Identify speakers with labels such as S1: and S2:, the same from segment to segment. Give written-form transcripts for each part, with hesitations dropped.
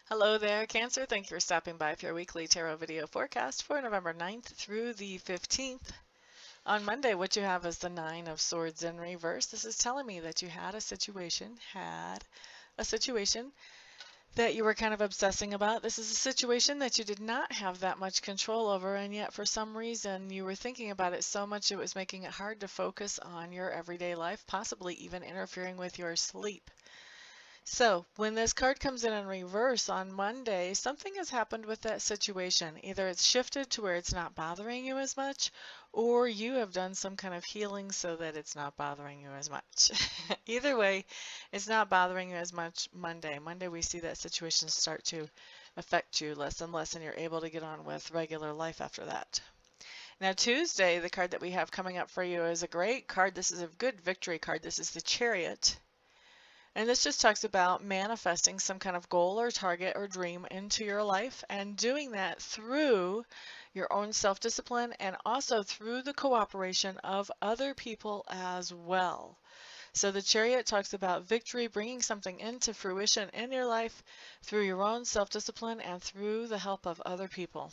S1: Hello there, Cancer. Thank you for stopping by for your weekly tarot video forecast for November 9th through the 15th. On Monday, what you have is the Nine of Swords in reverse. This is telling me that you had a situation that you were kind of obsessing about. This is a situation that you did not have that much control over, and yet for some reason you were thinking about it so much it was making it hard to focus on your everyday life, possibly even interfering with your sleep. So, when this card comes in reverse on Monday, something has happened with that situation. Either it's shifted to where it's not bothering you as much, or you have done some kind of healing so that it's not bothering you as much. Either way, it's not bothering you as much Monday. Monday, we see that situation start to affect you less and less, and you're able to get on with regular life after that. Now, Tuesday, the card that we have coming up for you is a great card. This is a good victory card. This is the Chariot. And this just talks about manifesting some kind of goal or target or dream into your life and doing that through your own self-discipline and also through the cooperation of other people as well. So the Chariot talks about victory, bringing something into fruition in your life through your own self-discipline and through the help of other people.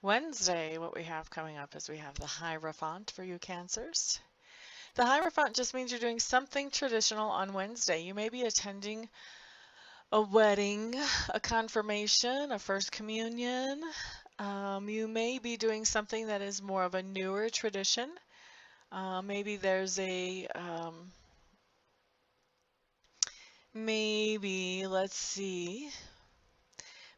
S1: Wednesday, what we have coming up is we have the Hierophant for you Cancers. The Hierophant just means you're doing something traditional on Wednesday. You may be attending a wedding, a confirmation, a first communion. You may be doing something that is more of a newer tradition. Maybe there's let's see,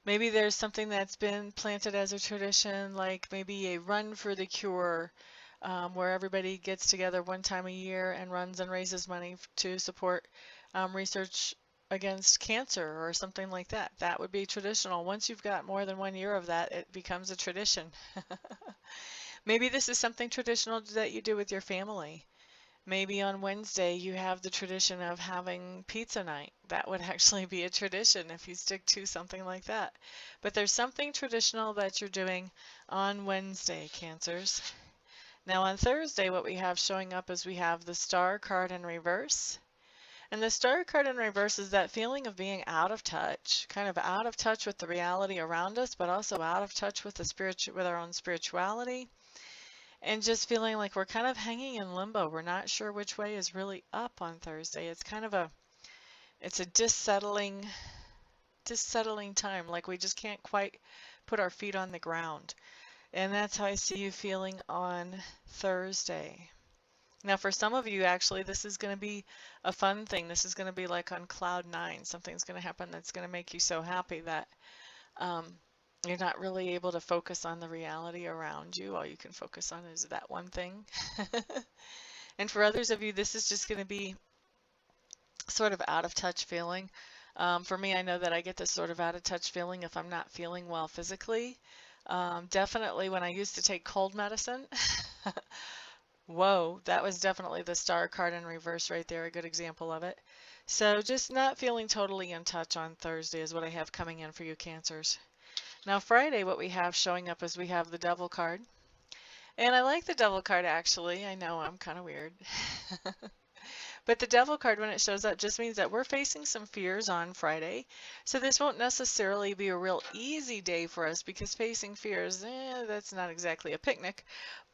S1: maybe there's something that's been planted as a tradition, like maybe a run for the cure, where everybody gets together one time a year and runs and raises money to support research against cancer or something like that. That would be traditional. Once you've got more than 1 year of that, it becomes a tradition. Maybe this is something traditional that you do with your family. Maybe on Wednesday you have the tradition of having pizza night. That would actually be a tradition if you stick to something like that. But there's something traditional that you're doing on Wednesday, Cancers. Now on Thursday, what we have showing up is we have the Star card in reverse. And the Star card in reverse is that feeling of being out of touch, kind of out of touch with the reality around us, but also out of touch with with our own spirituality, and just feeling like we're kind of hanging in limbo. We're not sure which way is really up on Thursday. It's kind of it's a dissettling time, like we just can't quite put our feet on the ground. And that's how I see you feeling on Thursday. Now, for some of you, actually, this is going to be a fun thing. This is going to be like on cloud nine. Something's going to happen that's going to make you so happy that you're not really able to focus on the reality around you. All you can focus on is that one thing. And for others of you, this is just going to be sort of out of touch feeling. For me, I know that I get this sort of out of touch feeling if I'm not feeling well physically. Definitely when I used to take cold medicine. Whoa, that was definitely the Star card in reverse right there, a good example of it. So just not feeling totally in touch on Thursday is what I have coming in for you Cancers. Now Friday, what we have showing up is we have the Devil card. And I like the Devil card actually. I know I'm kind of weird. But the Devil card, when it shows up, just means that we're facing some fears on Friday. So this won't necessarily be a real easy day for us because facing fears, that's not exactly a picnic.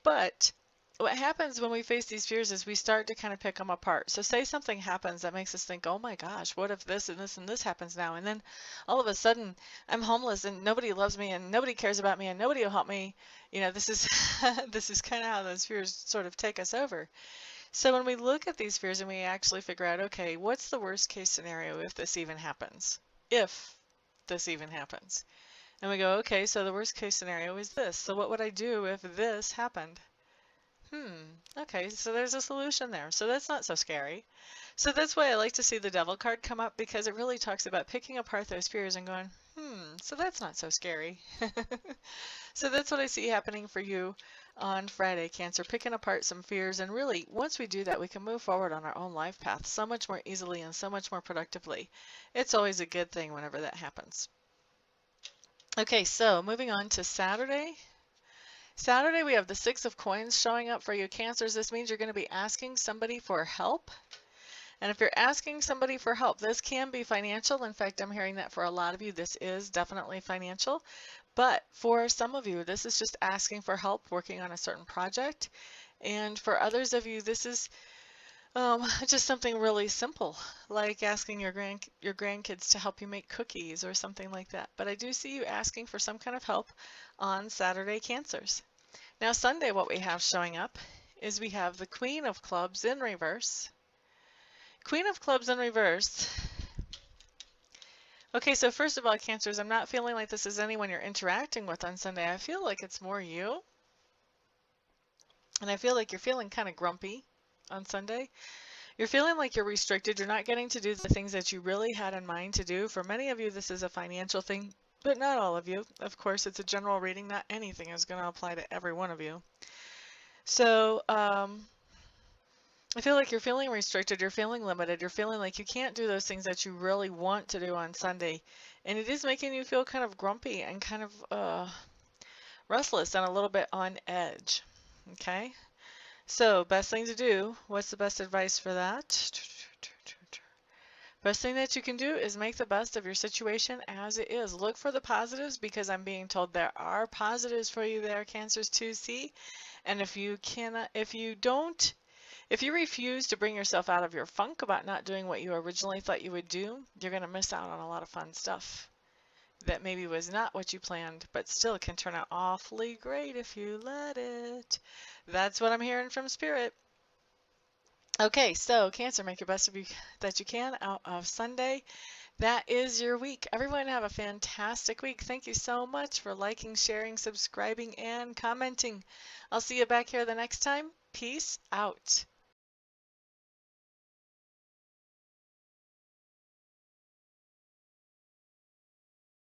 S1: But what happens when we face these fears is we start to kind of pick them apart. So say something happens that makes us think, oh my gosh, what if this and this and this happens now? And then all of a sudden I'm homeless and nobody loves me and nobody cares about me and nobody will help me. You know, this is this is kind of how those fears sort of take us over. So when we look at these fears and we actually figure out, okay, what's the worst case scenario if this even happens? If this even happens. And we go, okay, so the worst case scenario is this. So what would I do if this happened? Okay, so there's a solution there. So that's not so scary. So that's why I like to see the Devil card come up, because it really talks about picking apart those fears and going, so that's not so scary. So that's what I see happening for you on Friday, Cancer, picking apart some fears. And really, once we do that, we can move forward on our own life path so much more easily and so much more productively. It's always a good thing whenever that happens. Okay, so moving on to Saturday. Saturday, we have the Six of Coins showing up for you Cancers. This means you're going to be asking somebody for help. And if you're asking somebody for help, this can be financial. In fact, I'm hearing that for a lot of you, this is definitely financial. But for some of you, this is just asking for help working on a certain project. And for others of you, this is just something really simple, like asking your grandkids to help you make cookies or something like that. But I do see you asking for some kind of help on Saturday, Cancers. Now Sunday, what we have showing up is we have the Queen of Clubs in reverse. Queen of Clubs in reverse. Okay, so first of all, Cancers, I'm not feeling like this is anyone you're interacting with on Sunday. I feel like it's more you. And I feel like you're feeling kind of grumpy on Sunday. You're feeling like you're restricted. You're not getting to do the things that you really had in mind to do. For many of you, this is a financial thing, but not all of you. Of course, it's a general reading. Not anything is going to apply to every one of you. So I feel like you're feeling restricted. You're feeling limited. You're feeling like you can't do those things that you really want to do on Sunday. And it is making you feel kind of grumpy and kind of restless and a little bit on edge. Okay? So, best thing to do, what's the best advice for that? Best thing that you can do is make the best of your situation as it is. Look for the positives because I'm being told there are positives for you there, Cancers 2C. And if you refuse to bring yourself out of your funk about not doing what you originally thought you would do, you're going to miss out on a lot of fun stuff that maybe was not what you planned, but still can turn out awfully great if you let it. That's what I'm hearing from Spirit. Okay, so Cancer, make your best of you that you can out of Sunday. That is your week. Everyone have a fantastic week. Thank you so much for liking, sharing, subscribing, and commenting. I'll see you back here the next time. Peace out.